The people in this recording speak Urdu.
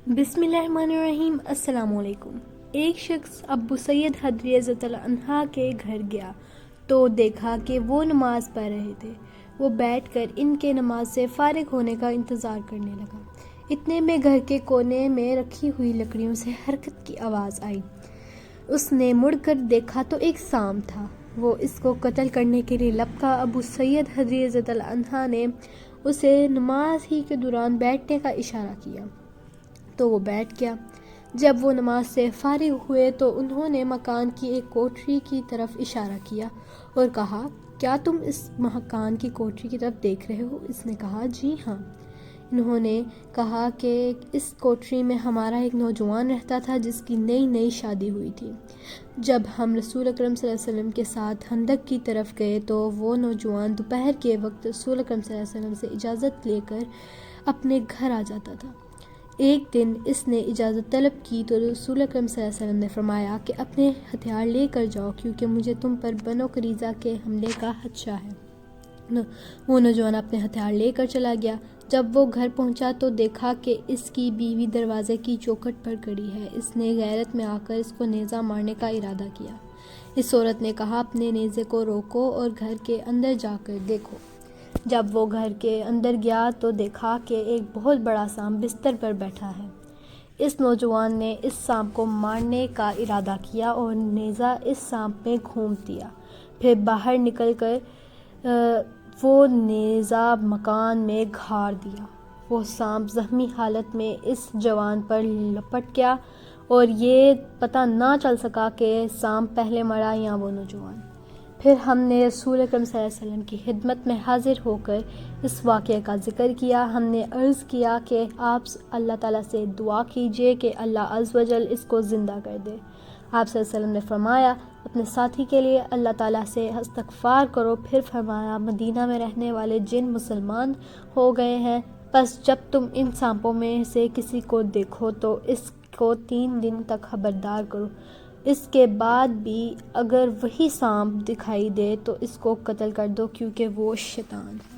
بسم اللہ الرحمن الرحیم۔ السلام علیکم۔ ایک شخص ابو سعید خدری رضی اللہ عنہ کے گھر گیا تو دیکھا کہ وہ نماز پڑھ رہے تھے۔ وہ بیٹھ کر ان کے نماز سے فارغ ہونے کا انتظار کرنے لگا۔ اتنے میں گھر کے کونے میں رکھی ہوئی لکڑیوں سے حرکت کی آواز آئی۔ اس نے مڑ کر دیکھا تو ایک سانپ تھا۔ وہ اس کو قتل کرنے کے لیے لپکا۔ ابو سعید خدری رضی اللہ عنہ نے اسے نماز ہی کے دوران بیٹھنے کا اشارہ کیا تو وہ بیٹھ گیا۔ جب وہ نماز سے فارغ ہوئے تو انہوں نے مکان کی ایک کوٹری کی طرف اشارہ کیا اور کہا، کیا تم اس مکان کی کوٹری کی طرف دیکھ رہے ہو؟ اس نے کہا، جی ہاں۔ انہوں نے کہا کہ اس کوٹری میں ہمارا ایک نوجوان رہتا تھا جس کی نئی شادی ہوئی تھی۔ جب ہم رسول اکرم صلی اللہ علیہ وسلم کے ساتھ خندق کی طرف گئے تو وہ نوجوان دوپہر کے وقت رسول اکرم صلی اللہ علیہ وسلم سے اجازت لے کر اپنے گھر آ جاتا تھا۔ ایک دن اس نے اجازت طلب کی تو رسول اکرم صلی اللہ علیہ وسلم نے فرمایا کہ اپنے ہتھیار لے کر جاؤ کیونکہ مجھے تم پر بنو قریظہ کے حملے کا خدشہ ہے۔ وہ نوجوان اپنے ہتھیار لے کر چلا گیا۔ جب وہ گھر پہنچا تو دیکھا کہ اس کی بیوی دروازے کی چوکھٹ پر کھڑی ہے۔ اس نے غیرت میں آ کر اس کو نیزہ مارنے کا ارادہ کیا۔ اس عورت نے کہا، اپنے نیزے کو روکو اور گھر کے اندر جا کر دیکھو۔ جب وہ گھر کے اندر گیا تو دیکھا کہ ایک بہت بڑا سانپ بستر پر بیٹھا ہے۔ اس نوجوان نے اس سانپ کو مارنے کا ارادہ کیا اور نیزہ اس سانپ میں گھونپ دیا۔ پھر باہر نکل کر وہ نیزہ مکان میں گھاڑ دیا۔ وہ سانپ زخمی حالت میں اس جوان پر لپٹ گیا اور یہ پتہ نہ چل سکا کہ سانپ پہلے مرا یا وہ نوجوان۔ پھر ہم نے رسول اکرم صلی اللہ علیہ وسلم کی خدمت میں حاضر ہو کر اس واقعے کا ذکر کیا۔ ہم نے عرض کیا کہ آپ اللہ تعالیٰ سے دعا کیجئے کہ اللہ عز و جل اس کو زندہ کر دے۔ آپ صلی اللہ علیہ وسلم نے فرمایا، اپنے ساتھی کے لیے اللہ تعالیٰ سے استغفار کرو۔ پھر فرمایا، مدینہ میں رہنے والے جن مسلمان ہو گئے ہیں، پس جب تم ان سانپوں میں سے کسی کو دیکھو تو اس کو 3 دن تک خبردار کرو۔ اس کے بعد بھی اگر وہی سانپ دکھائی دے تو اس کو قتل کر دو کیونکہ وہ شیطان ہے۔